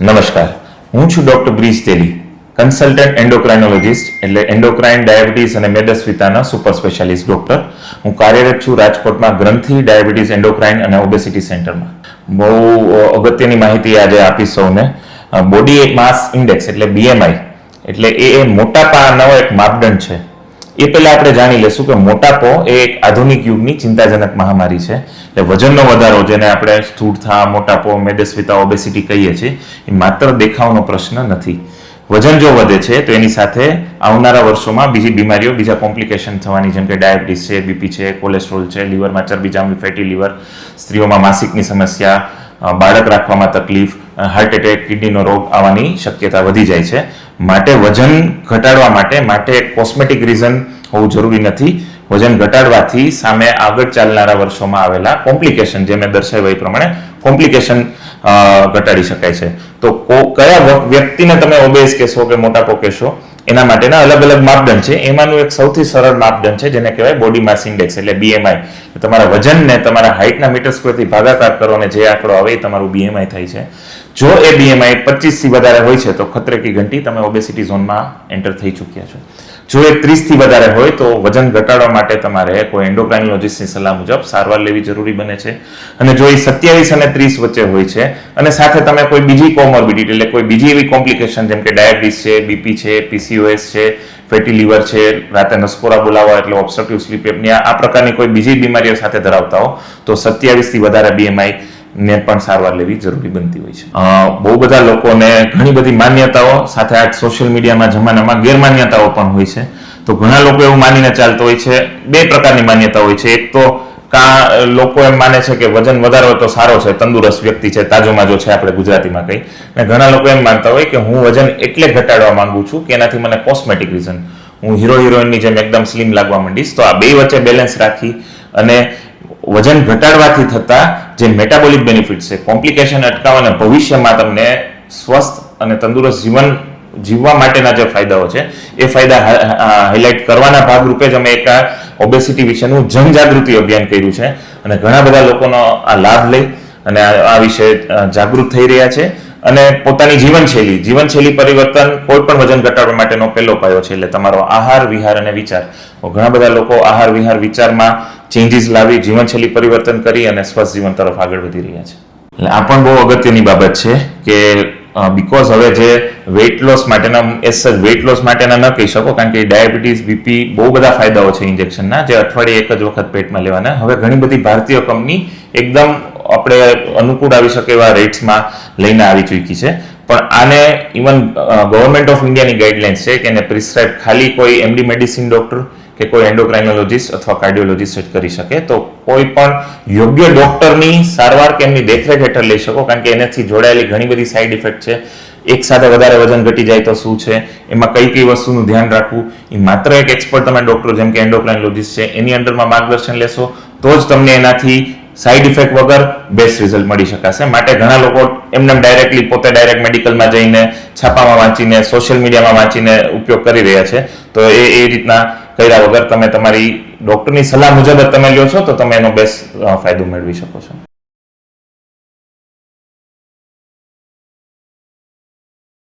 નમસ્કાર, હું છું ડોક્ટર બ્રીજ તેલી, કન્સલ્ટન્ટ એન્ડોક્રાઇનોલોજિસ્ટ એટલે એન્ડોક્રાઇન, ડાયાબિટીસ અને મેદસ્વીતાના સુપર સ્પેશિયાલિસ્ટ ડોક્ટર. હું કાર્યરત છું રાજકોટમાં ગ્રંથિ, ડાયાબિટીસ, એન્ડોક્રાઇન અને ઓબેસિટી સેન્ટરમાં. બહુ અગત્યની માહિતી આજે આપીશ સૌને. બોડી માસ ઇન્ડેક્સ એટલે BMI એટલે એ મોટાપાનો એક માપદંડ છે. એ પહેલા આપણે જાણી લેશું કે મોટાપો એ એક આધુનિક યુગની ચિંતાજનક મહામારી છે. એટલે વજનનો વધારો, જેને આપણે સ્થૂળતા, મોટાપો, મેદસ્વીતા, ઓબેસિટી કહીએ છીએ, એ માત્ર દેખાવનો પ્રશ્ન નથી. વજન જો વધે છે તો એની સાથે આવનારા વર્ષોમાં બીજી બીમારીઓ, બીજા કોમ્પ્લિકેશન થવાની, જેમ કે ડાયાબિટીસ છે, બીપી છે, કોલેસ્ટ્રોલ છે, લીવરમાં ચરબી જામવી, ફેટી લીવર, સ્ત્રીઓમાં માસિકની સમસ્યા, બાળક રાખવામાં તકલીફ, હાર્ટ એટેક, કિડનીનો રોગ આવવાની શક્યતા વધી જાય છે. માટે વજન ઘટાડવા માટે એક કોસ્મેટિક રીઝન હોવું જરૂરી નથી. વજન ઘટાડવાથી સામે આગળ ચાલનારા વર્ષોમાં આવેલા કોમ્પ્લિકેશન, જે મેં દર્શાવ્યા એ પ્રમાણે કોમ્પ્લિકેશન ઘટાડી શકાય છે. તો કયા વ્યક્તિને તમે ઓબેસ કહેશો કે મોટાપો કહેશો, એના માટેના અલગ અલગ માપદંડ છે. એમાંનું એક સૌથી સરળ માપદંડ છે જેને કહેવાય બોડી માસ ઇન્ડેક્સ એટલે BMI. તમારા વજનને તમારા હાઇટના મીટર સ્ક્વેરથી ભાગાકાર કરો અને જે આંકડો આવે એ તમારું BMI થાય છે. જો એ BMI 25 થી વધારે હોય છે તો ખતરે કી ઘંટી, તમે ઓબેસિટી ઝોનમાં એન્ટર થઈ ચૂક્યા છો. જો એ 30 થી વધારે હોય તો વજન ઘટાડવા માટે તમારે કોઈ એન્ડોક્રાઇનોલોજિસ્ટની સલાહ મુજબ સારવાર લેવી જરૂરી બને છે. અને જો એ 27 અને 30 વચ્ચે હોય છે અને સાથે તમે કોઈ બીજી કોમોર્બિડિટી એટલે કોઈ બીજી એવી કોમ્પ્લિકેશન, જેમ કે ડાયાબિટીસ છે, બીપી છે, PCOS છે, ફેટી લીવર છે, રાતે નસકોરા બોલાવવા એટલે ઓબ્સ્ટ્રક્ટિવ સ્લીપ એપનિયા, આ પ્રકારની કોઈ બીજી બીમારીઓ સાથે ધરાવતા હો તો 27 થી વધારે BMI ને પણ સારવાર લેવી જરૂરી બનતી હોય છે. બહુ બધા લોકોને ઘણી બધી માન્યતાઓ સાથે આ સોશિયલ મીડિયામાં જમાનામાં ગેરમાન્યતાઓ પણ હોય છે. તો ઘણા લોકો એવું માનીને ચાલતો હોય છે. બે પ્રકારની માન્યતા હોય છે. એક તો લોકો એમ માને છે કે વજન વધારો તો સારો છે, તંદુરસ્ત વ્યક્તિ છે, તાજો માજો છે, આપણે ગુજરાતીમાં કહી. અને ઘણા લોકો એમ માનતા હોય કે હું વજન એટલે ઘટાડવા માંગુ છું કે એનાથી મને કોસ્મેટિક રીઝન, હું હિરોઈનની જેમ એકદમ સ્લિમ લાગવા માંડીશ. તો આ બે વચ્ચે બેલેન્સ રાખી અને વજન ઘટાડવાથી થતા જે મેટાબોલિક બેનિફિટ છે, કોમ્પ્લિકેશન અટકાવવા અને ભવિષ્યમાં તમને સ્વસ્થ અને તંદુરસ્ત જીવન જીવવા માટેના જે ફાયદાઓ છે એ ફાયદા હાઇલાઇટ કરવાના ભાગરૂપે જ અમે એક ઓબેસિટી વિશેનું જનજાગૃતિ અભિયાન કર્યું છે. અને ઘણા બધા લોકોનો આ લાભ લઈ અને આ વિશે જાગૃત થઈ રહ્યા છે. અને પોતાની જીવનશૈલી પરિવર્તન કોઈ પણ વજન ઘટાડવા માટેનો પહેલો પાયો છે. એટલે તમારો આહાર, વિહાર અને વિચાર. ઘણા બધા લોકો આહાર, વિહાર, વિચારમાં ચેન્જીસ લાવી જીવનશૈલી પરિવર્તન કરી અને સ્વસ્થ જીવન તરફ આગળ વધી રહ્યા છે. એટલે આ પણ બહુ અગત્યની બાબત છે કે બીકોઝ હવે જે વેઇટ લોસ માટેના ન કહી શકો, કારણ કે ડાયાબિટીસ, બીપી, બહુ બધા ફાયદાઓ છે ઇન્જેક્શનના, જે અઠવાડિયે એક જ વખત પેટમાં લેવાના. હવે ઘણી બધી ભારતીય કંપની એકદમ આપણે અનુકૂળ આવી શકે એવા રેટ્સમાં લઈને આવી ચૂકી છે. પણ આને ઇવન ગવર્મેન્ટ ઓફ ઇન્ડિયાની ગાઈડલાઇન્સ છે કે એને પ્રિસ્ક્રાઇબ ખાલી કોઈ MD મેડિસિન ડોક્ટર કે કોઈ એન્ડોક્રાઇનોલોજિસ્ટ અથવા કાર્ડિયોલોજિસ્ટ જ કરી શકે. તો કોઈ પણ યોગ્ય ડોક્ટરની સારવાર કે એમની દેખરેખ હેઠળ લઈ શકો, કારણ કે એનાથી જોડાયેલી ઘણી બધી સાઈડ ઇફેક્ટ છે. એક સાથે વધારે વજન ઘટી જાય તો શું છે, એમાં કઈ કઈ વસ્તુનું ધ્યાન રાખવું, એ માત્ર એક એક્સપર્ટ તમે ડોક્ટર જેમ કે એન્ડોક્રાઇનોલોજિસ્ટ છે એની અંડરમાં માર્ગદર્શન લેશો તો જ તમને એનાથી સાઈડ ઇફેક્ટ વગર બેસ્ટ રિઝલ્ટ મળી શકાશે. માટે ઘણા લોકો એમને ડાયરેક્ટલી પોતે ડાયરેક્ટ મેડિકલમાં જઈને, છાપામાં વાંચીને, સોશિયલ મીડિયામાં વાંચીને ઉપયોગ કરી રહ્યા છે. તો એ રીતના કર્યા વગર તમે તમારી ડોક્ટરની સલાહ મુજબ જ તમે લ્યો છો તો તમે એનો બેસ્ટ ફાયદો મેળવી શકો છો.